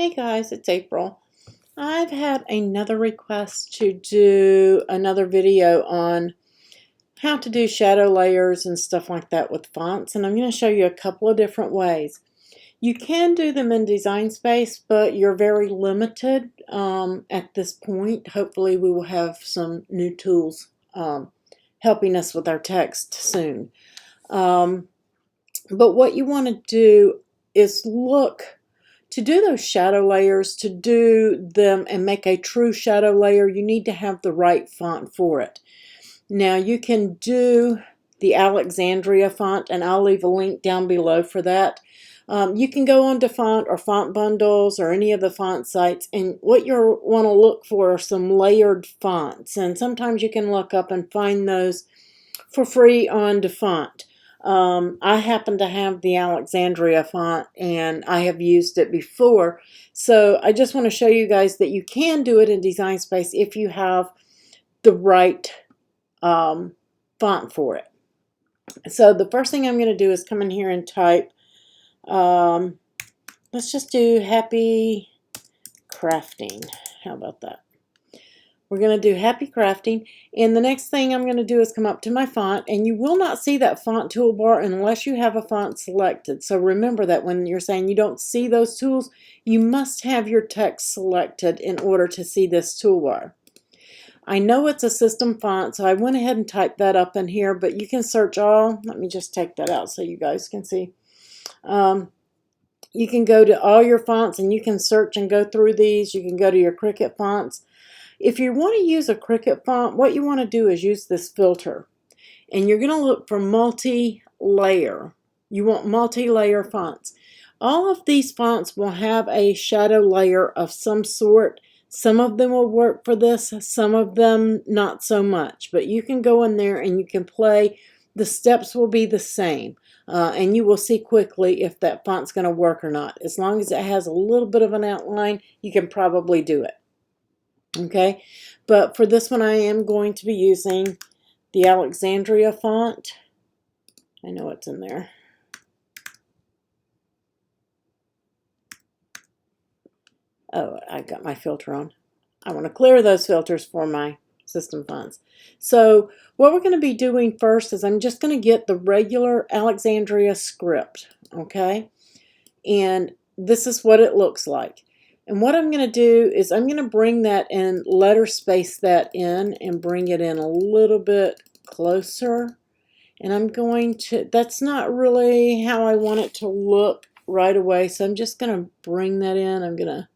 Hey guys, it's April. I've had another request to do another video on how to do shadow layers and stuff like that with fonts, and I'm going to show you a couple of different ways. You can do them in Design Space, but you're very limited at this point. Hopefully we will have some new tools helping us with our text soon. But what you want to do is look to do those shadow layers, to do them and make a true shadow layer, you need to have the right font for it. Now you can do the Alexandria font, and I'll leave a link down below for that. You can go on to Font or Font Bundles or any of the font sites, and what you want to look for are some layered fonts, and sometimes you can look up and find those for free on DeFont. I happen to have the Alexandria font, and I have used it before. So I just want to show you guys that you can do it in Design Space if you have the right font for it. So the first thing I'm going to do is come in here and type, let's just do Happy Crafting. How about that? We're going to do Happy Crafting, and the next thing I'm going to do is come up to my font, and you will not see that font toolbar unless you have a font selected. So remember that when you're saying you don't see those tools, you must have your text selected in order to see this toolbar. I know it's a system font, so I went ahead and typed that up in here, but you can search all. Let me just take that out so you guys can see. You can go to all your fonts and you can search and go through these. You can go to your Cricut fonts. If you want to use a Cricut font, what you want to do is use this filter. And you're going to look for multi-layer. You want multi-layer fonts. All of these fonts will have a shadow layer of some sort. Some of them will work for this, some of them not so much. But you can go in there and you can play. The steps will be the same. And you will see quickly if that font's going to work or not. As long as it has a little bit of an outline, you can probably do it. Okay, but for this one I am going to be using the Alexandria font. I know it's in there. Oh, I got my filter on. I want to clear those filters for my system fonts. So what we're going to be doing first is I'm just going to get the regular Alexandria script, okay? And this is what it looks like. And what I'm going to do is I'm going to bring that in, letter space that in, and bring it in a little bit closer. And I'm going to, that's not really how I want it to look right away, so I'm just going to bring that in. I'm going to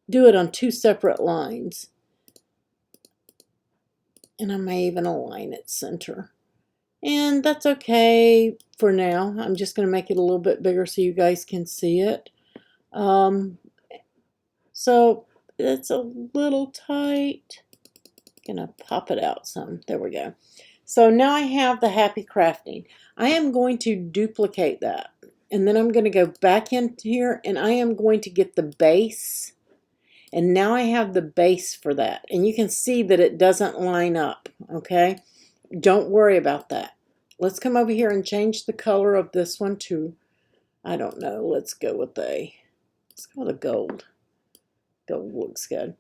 do it on two separate lines. And I may even align it center. And that's okay for now. I'm just going to make it a little bit bigger so you guys can see it. So it's a little tight. Gonna pop it out some. There we go. So now I have the Happy Crafting. I am going to duplicate that, and then I'm going to go back in here and I am going to get the base, and now I have the base for that, and you can see that it doesn't line up. Okay, don't worry about that. Let's come over here and change the color of this one to, I don't know, let's go with a gold. Gold looks good.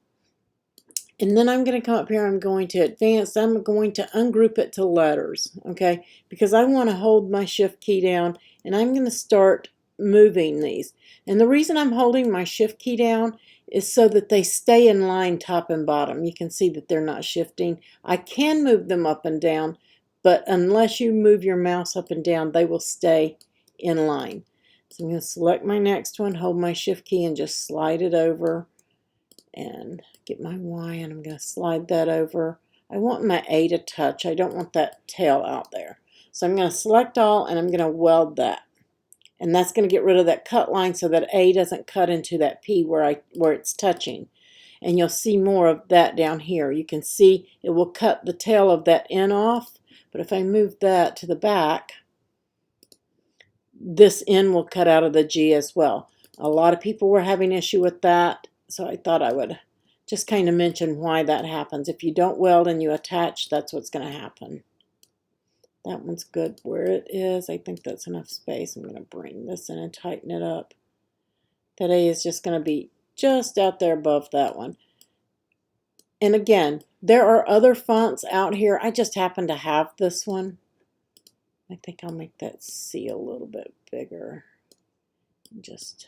And then I'm going to come up here, I'm going to advance, I'm going to ungroup it to letters, okay, because I want to hold my shift key down, and I'm going to start moving these. And the reason I'm holding my shift key down is so that they stay in line top and bottom. You can see that they're not shifting. I can move them up and down, but unless you move your mouse up and down, they will stay in line. So I'm going to select my next one, hold my shift key, and just slide it over. And get my Y, and I'm going to slide that over. I want my A to touch. I don't want that tail out there. So I'm going to select all, and I'm going to weld that. And that's going to get rid of that cut line so that A doesn't cut into that P where it's touching. And you'll see more of that down here. You can see it will cut the tail of that N off. But if I move that to the back, this N will cut out of the G as well. A lot of people were having issue with that. So I thought I would just kind of mention why that happens. If you don't weld and you attach, that's what's going to happen. That one's good where it is. I think that's enough space. I'm going to bring this in and tighten it up. That A is just going to be just out there above that one. And again, there are other fonts out here. I just happen to have this one. I think I'll make that C a little bit bigger. Just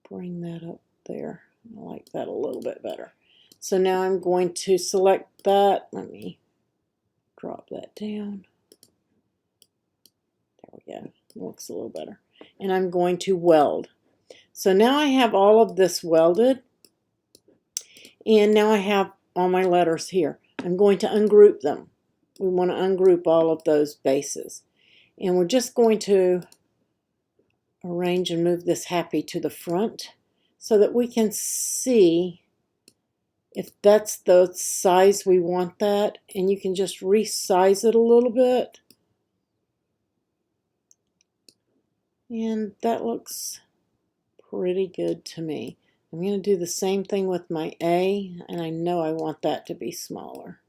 bring that up there. I like that a little bit better. So now I'm going to select that. Let me drop that down. There we go. Looks a little better. And I'm going to weld. So now I have all of this welded. And now I have all my letters here. I'm going to ungroup them. We want to ungroup all of those bases. And we're just going to arrange and move this happy to the front so that we can see if that's the size we want that. And you can just resize it a little bit. And that looks pretty good to me. I'm going to do the same thing with my A, and I know I want that to be smaller.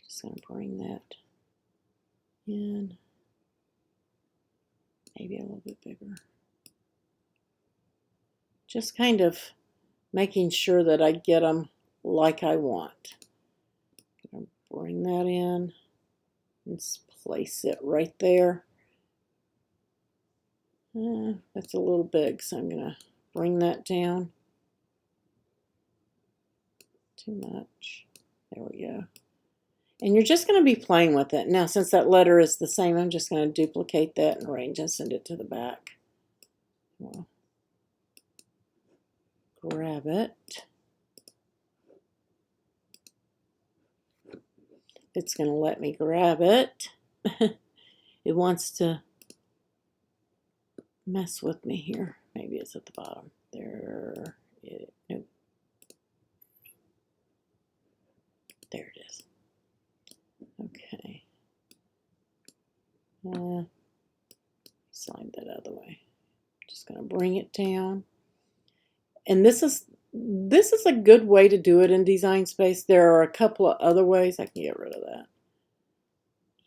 Just going to bring that in, maybe a little bit bigger. Just kind of making sure that I get them like I want. I'm going to bring that in and place it right there. That's a little big, so I'm going to bring that down. Too much. There we go. And you're just going to be playing with it. Now, since that letter is the same, I'm just going to duplicate that and arrange and send it to the back. Well, grab it. It's going to let me grab it. It wants to mess with me here. Maybe it's at the bottom. There it, nope. There it is. Okay. Slide that out of the way. Just going to bring it down. And this is a good way to do it in Design Space. There are a couple of other ways. I can get rid of that.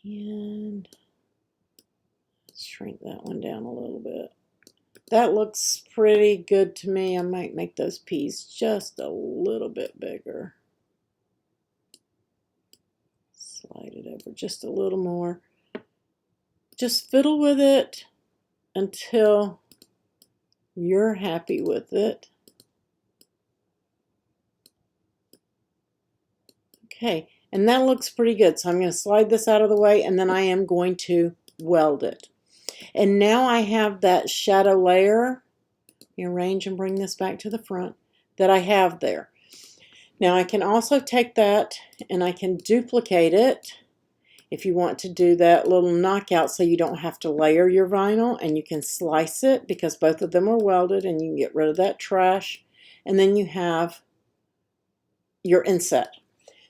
And shrink that one down a little bit. That looks pretty good to me. I might make those P's just a little bit bigger. Slide it over just a little more. Just fiddle with it until you're happy with it. Okay, and that looks pretty good. So I'm going to slide this out of the way, and then I am going to weld it. And now I have that shadow layer. Arrange and bring this back to the front that I have there. Now I can also take that and I can duplicate it if you want to do that little knockout so you don't have to layer your vinyl, and you can slice it because both of them are welded, and you can get rid of that trash, and then you have your inset.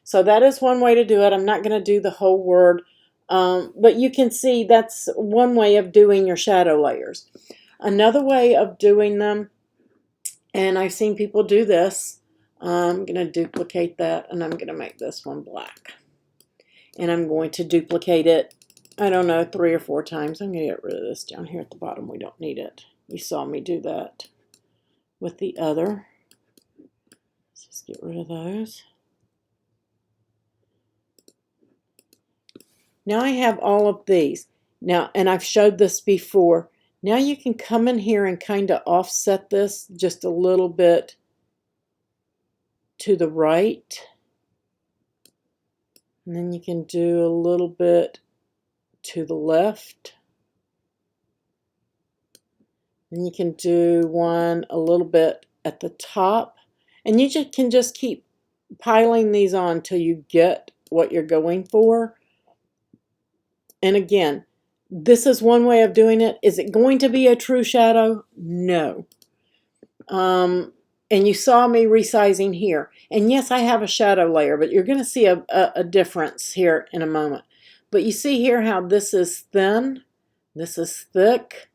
So that is one way to do it. I'm not going to do the whole word, but you can see that's one way of doing your shadow layers. Another way of doing them, and I've seen people do this, I'm going to duplicate that, and I'm going to make this one black. And I'm going to duplicate it, I don't know, 3 or 4 times. I'm going to get rid of this down here at the bottom. We don't need it. You saw me do that with the other. Let's just get rid of those. Now I have all of these. Now, and I've showed this before. Now you can come in here and kind of offset this just a little bit to the right. And then you can do a little bit to the left. And you can do one a little bit at the top. And you can just keep piling these on till you get what you're going for. And again, this is one way of doing it. Is it going to be a true shadow? No. And you saw me resizing here. And yes, I have a shadow layer, but you're going to see a difference here in a moment. But you see here how this is thin, this is thick.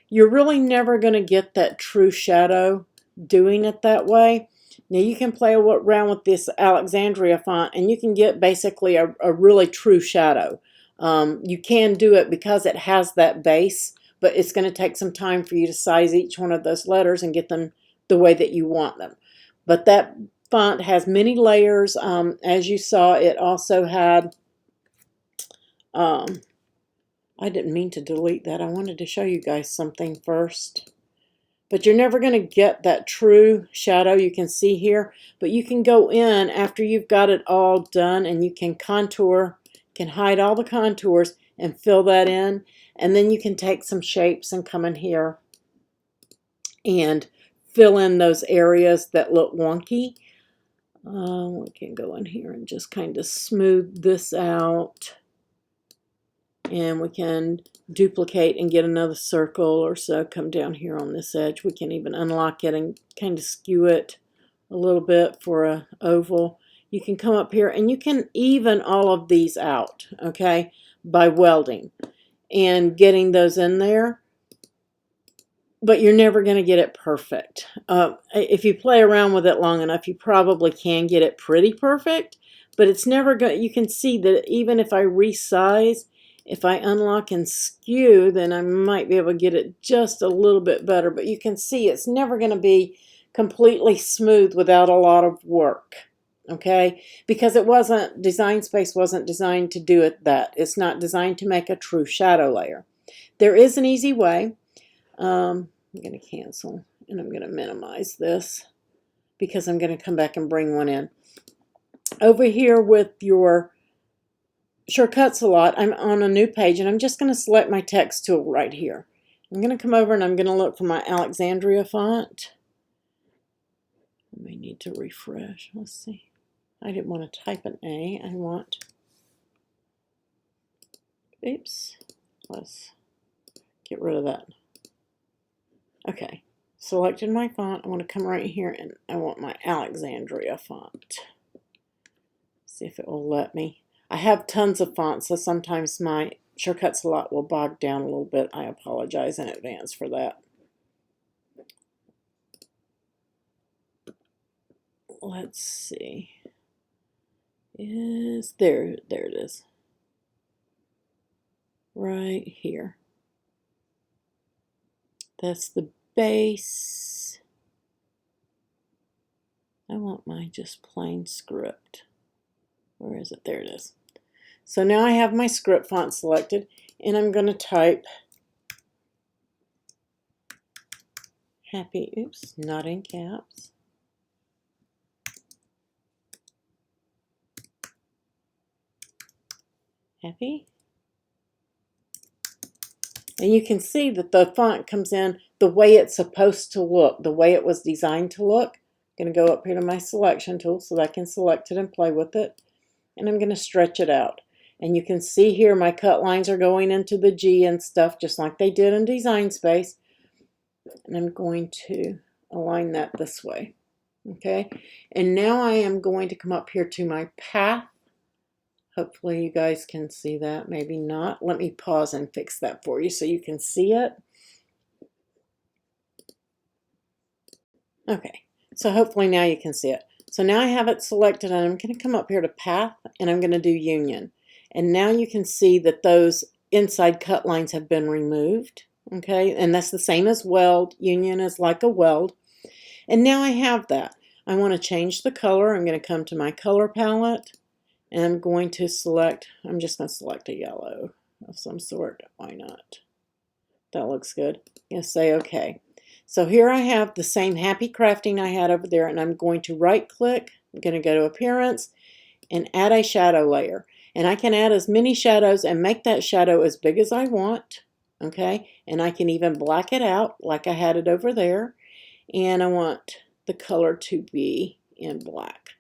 You're really never going to get that true shadow doing it that way. Now you can play around with this Alexandria font and you can get basically a really true shadow. You can do it because it has that base, but it's going to take some time for you to size each one of those letters and get them the the way that you want them. But that font has many layers. As you saw, it also had, I didn't mean to delete that. I wanted to show you guys something first. But you're never going to get that true shadow you can see here. But you can go in after you've got it all done and you can contour, can hide all the contours and fill that in. And then you can take some shapes and come in here and fill in those areas that look wonky. We can go in here and just kind of smooth this out. And we can duplicate and get another circle or so. Come down here on this edge. We can even unlock it and kind of skew it a little bit for an oval. You can come up here and you can even all of these out, okay, by welding and getting those in there. But you're never going to get it perfect. If you play around with it long enough, you probably can get it pretty perfect. But it's never going. You can see that even if I resize, if I unlock and skew, then I might be able to get it just a little bit better. But you can see it's never going to be completely smooth without a lot of work. Okay? Because it wasn't, Design Space wasn't designed to do it that. It's not designed to make a true shadow layer. There is an easy way. I'm going to cancel and I'm going to minimize this because I'm going to come back and bring one in. Over here with your shortcuts a lot, I'm on a new page and I'm just going to select my text tool right here. I'm going to come over and I'm going to look for my Alexandria font. I may need to refresh. Let's see. I didn't want to type an A. I want, oops, let's get rid of that. Okay, selected my font. I want to come right here and I want my Alexandria font. See if it will let me. I have tons of fonts, so sometimes my shortcuts a lot will bog down a little bit. I apologize in advance for that. Let's see. There it is. Right here. That's the base. I want my just plain script. Where is it? There it is. So now I have my script font selected and I'm going to type happy, oops, not in caps. Happy. And you can see that the font comes in the way it's supposed to look, the way it was designed to look. I'm going to go up here to my selection tool so that I can select it and play with it. And I'm going to stretch it out. And you can see here my cut lines are going into the G and stuff just like they did in Design Space. And I'm going to align that this way. Okay. And now I am going to come up here to my path. Hopefully you guys can see that. Maybe not. Let me pause and fix that for you so you can see it. Okay, so hopefully now you can see it. So now I have it selected and I'm going to come up here to Path and I'm going to do Union. And now you can see that those inside cut lines have been removed. Okay, and that's the same as weld. Union is like a weld. And now I have that. I want to change the color. I'm going to come to my color palette. And I'm going to select, I'm just going to select a yellow of some sort. Why not? That looks good. I'm going to say OK. So here I have the same happy crafting I had over there, and I'm going to right click. I'm going to go to Appearance and add a shadow layer. And I can add as many shadows and make that shadow as big as I want. Okay, and I can even black it out like I had it over there. And I want the color to be in black.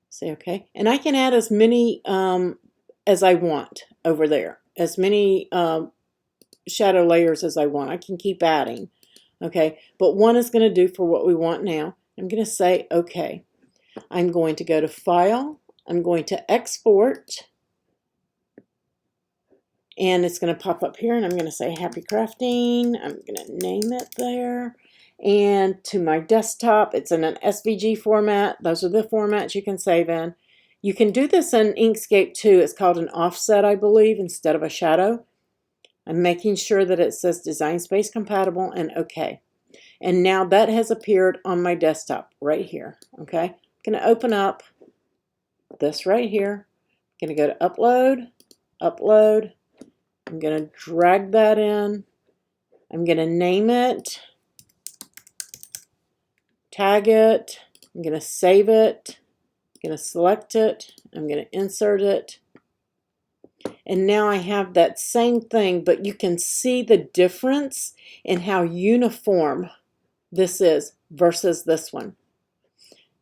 Say okay, and I can add as many as I want over there, as many shadow layers as I want. I can keep adding, okay, but one is going to do for what we want now. I'm going to say okay. I'm going to go to File. I'm going to Export, and it's going to pop up here, and I'm going to say Happy Crafting. I'm going to name it there. And to my desktop, it's in an SVG format. Those are the formats you can save in. You can do this in Inkscape too. It's called an offset, I believe, instead of a shadow. I'm making sure that it says Design Space compatible and OK. And now that has appeared on my desktop right here. Okay, I'm going to open up this right here. I'm going to go to upload, upload. I'm going to drag that in. I'm going to name it, tag it. I'm going to save it. I'm going to select it. I'm going to insert it. And now I have that same thing, but you can see the difference in how uniform this is versus this one.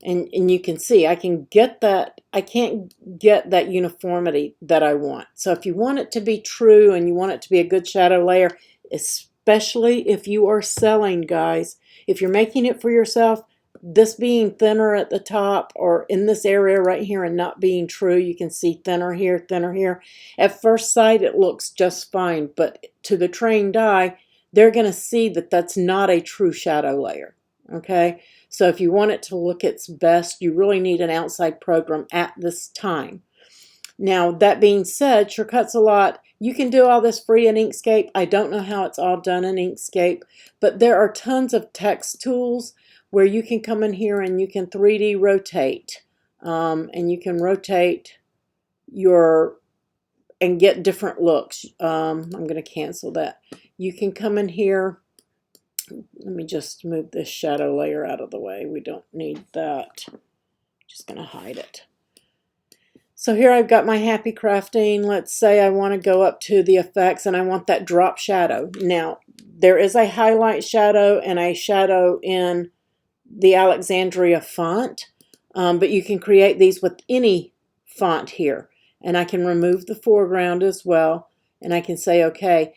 And you can see I can get that, I can't get that uniformity that I want. So if you want it to be true and you want it to be a good shadow layer, especially if you are selling, guys, if you're making it for yourself, this being thinner at the top or in this area right here and not being true, you can see thinner here, thinner here. At first sight, it looks just fine, but to the trained eye, they're going to see that that's not a true shadow layer, okay? So if you want it to look its best, you really need an outside program at this time. Now, that being said, Cricut a lot. You can do all this free in Inkscape. I don't know how it's all done in Inkscape, but there are tons of text tools where you can come in here and you can 3D rotate. And you can rotate your and get different looks. I'm going to cancel that. You can come in here. Let me just move this shadow layer out of the way. We don't need that. Just going to hide it. So here I've got my happy crafting. Let's say I want to go up to the effects and I want that drop shadow. Now, there is a highlight shadow and a shadow in the Alexandria font, but you can create these with any font here. And I can remove the foreground as well. And I can say, okay,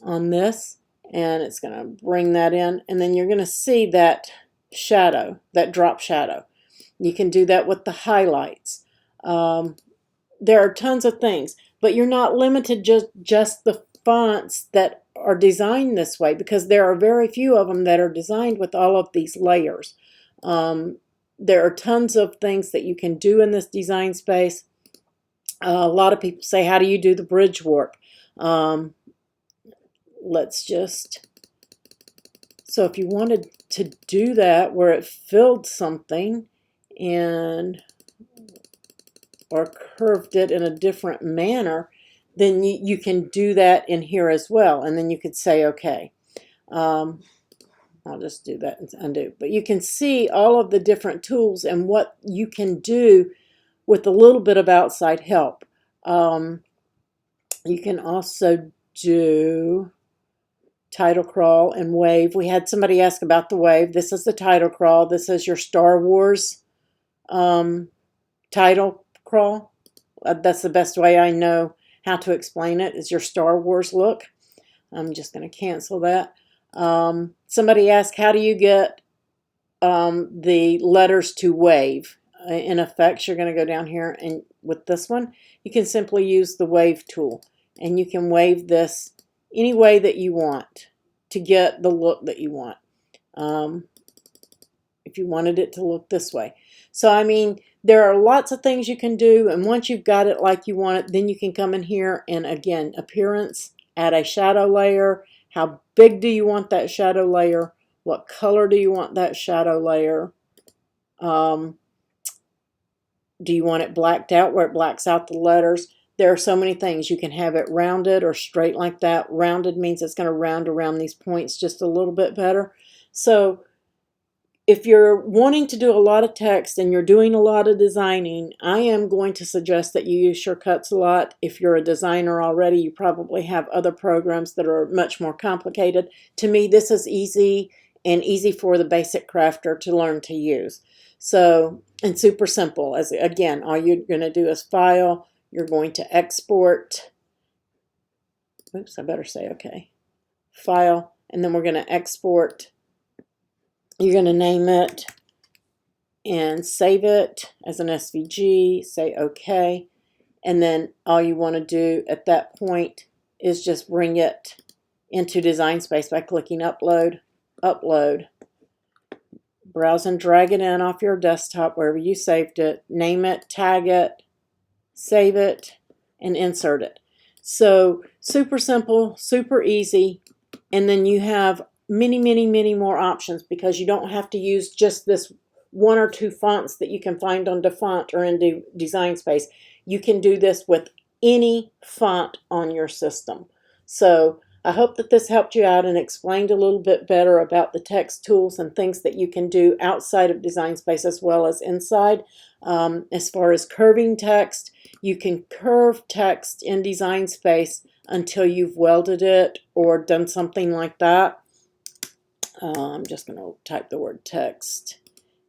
on this, and it's going to bring that in. And then you're going to see that shadow, that drop shadow. You can do that with the highlights. There are tons of things, but you're not limited just the fonts that are designed this way, because there are very few of them that are designed with all of these layers. There are tons of things that you can do in this design space. A lot of people say, how do you do the bridge work? Let's just, so if you wanted to do that where it filled something and or curved it in a different manner, then you can do that in here as well. And then you could say, okay, I'll just do that and undo. But you can see all of the different tools and what you can do with a little bit of outside help. You can also do title crawl and wave. We had somebody ask about the wave. This is the title crawl. This is your Star Wars title crawl. That's the best way I know how to explain it, is your Star Wars look. I'm just going to cancel that. Somebody asked, how do you get the letters to wave? In effects, you're going to go down here, and with this one, you can simply use the wave tool. And you can wave this any way that you want to get the look that you want. If you wanted it to look this way. So, I mean, there are lots of things you can do, and once you've got it like you want it, then you can come in here and, again, appearance, add a shadow layer. How big do you want that shadow layer? What color do you want that shadow layer? Do you want it blacked out where it blacks out the letters? There are so many things. You can have it rounded or straight like that. Rounded means it's going to round around these points just a little bit better. So if you're wanting to do a lot of text and you're doing a lot of designing, I am going to suggest that you use Cricut a lot. If you're a designer already, you probably have other programs that are much more complicated. To me, this is easy and easy for the basic crafter to learn to use. So, and super simple. As again, all you're going to do is file. You're going to export. Oops, I better say okay. File, and then we're going to export. You're going to name it and save it as an SVG, say OK, and then all you want to do at that point is just bring it into Design Space by clicking Upload, Upload, browse and drag it in off your desktop wherever you saved it, name it, tag it, save it, and insert it. So super simple, super easy, and then you have many more options, because you don't have to use just this one or two fonts that you can find on DaFont or in Design Space. You can do this with any font on your system. So I hope that this helped you out and explained a little bit better about the text tools and things that you can do outside of Design Space as well as inside. As far as curving text, you can curve text in Design Space until you've welded it or done something like that. I'm just going to type the word text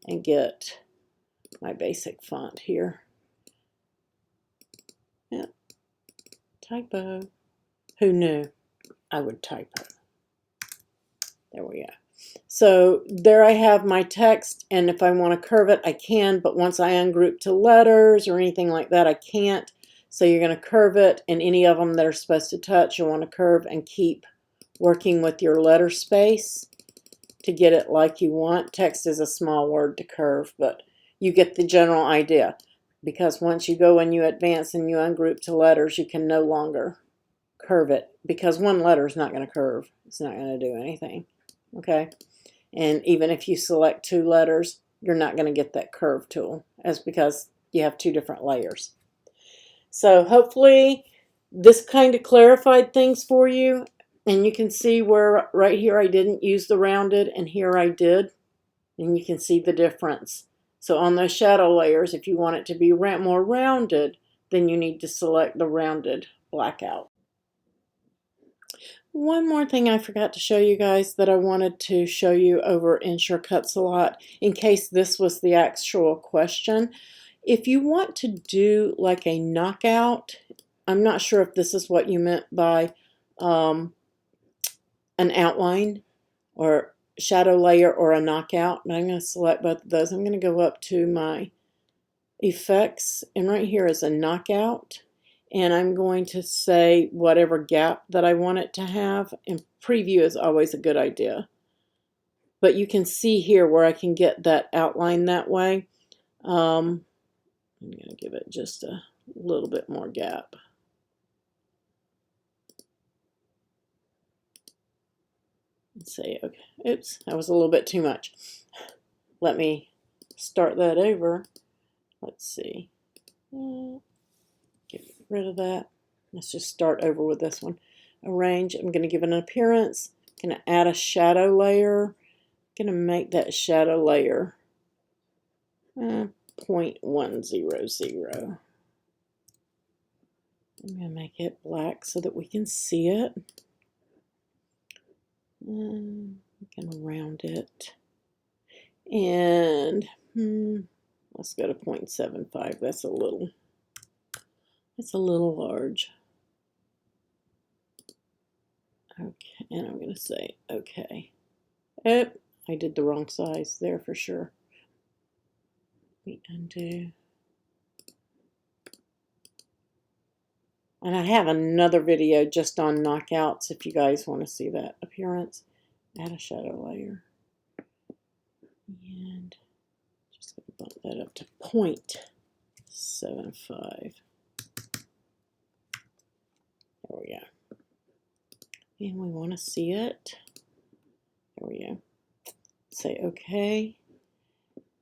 and get my basic font here. Yeah, typo. Who knew I would typo? There we go. So there I have my text, and if I want to curve it, I can, but once I ungroup to letters or anything like that, I can't. So you're going to curve it, and any of them that are supposed to touch, you want to curve and keep working with your letter space to get it like you want. Text is a small word to curve, but you get the general idea. Because once you go and you advance and you ungroup to letters, you can no longer curve it, because one letter is not going to curve. It's not going to do anything. Okay? And even if you select two letters, you're not going to get that curve tool, as because you have two different layers. So hopefully this kind of clarified things for you. And you can see where right here I didn't use the rounded and here I did. And you can see the difference. So on those shadow layers, if you want it to be more rounded, then you need to select the rounded blackout. One more thing I forgot to show you guys that I wanted to show you over in Shortcuts a lot, in case this was the actual question. If you want to do like a knockout, I'm not sure if this is what you meant by an outline or shadow layer or a knockout, but I'm going to select both of those. I'm going to go up to my effects, and right here is a knockout, and I'm going to say whatever gap that I want it to have, and preview is always a good idea. But you can see here where I can get that outline that way. I'm going to give it just a little bit more gap. And say, okay, oops, that was a little bit too much. Let me start that over. Let's see. Get rid of that. Let's just start over with this one. Arrange. I'm going to give it an appearance. I'm going to add a shadow layer. I'm going to make that shadow layer 0.100. I'm going to make it black so that we can see it. I'm going to round it. And let's go to 0.75. That's a little large. Okay, and I'm going to say okay. Oh, I did the wrong size there for sure. Let me undo. And I have another video just on knockouts if you guys want to see that appearance. Add a shadow layer. And just going to bump that up to 0.75. There we go. And we want to see it. There we go. Say OK.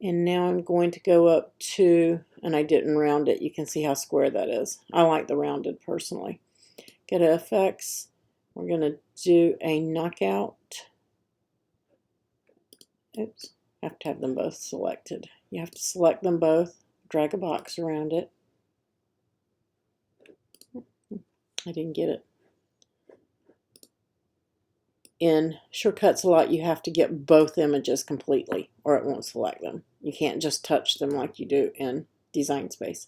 And now I'm going to go up to, and I didn't round it. You can see how square that is. I like the rounded personally. Go to FX. We're going to do a knockout. Oops. I have to have them both selected. You have to select them both. Drag a box around it. I didn't get it. In Shortcuts a lot, you have to get both images completely or it won't select them. You can't just touch them like you do in Design Space.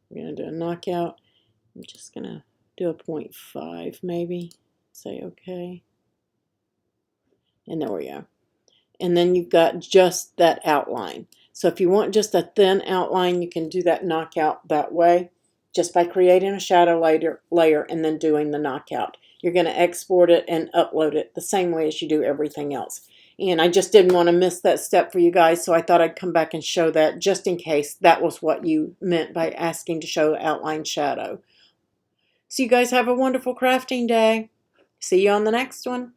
We're going to do a knockout. I'm just going to do a 0.5 maybe. Say OK. And there we go. And then you've got just that outline. So if you want just a thin outline, you can do that knockout that way, just by creating a shadow layer and then doing the knockout. You're going to export it and upload it the same way as you do everything else. And I just didn't want to miss that step for you guys, so I thought I'd come back and show that just in case that was what you meant by asking to show outline shadow. So you guys have a wonderful crafting day. See you on the next one.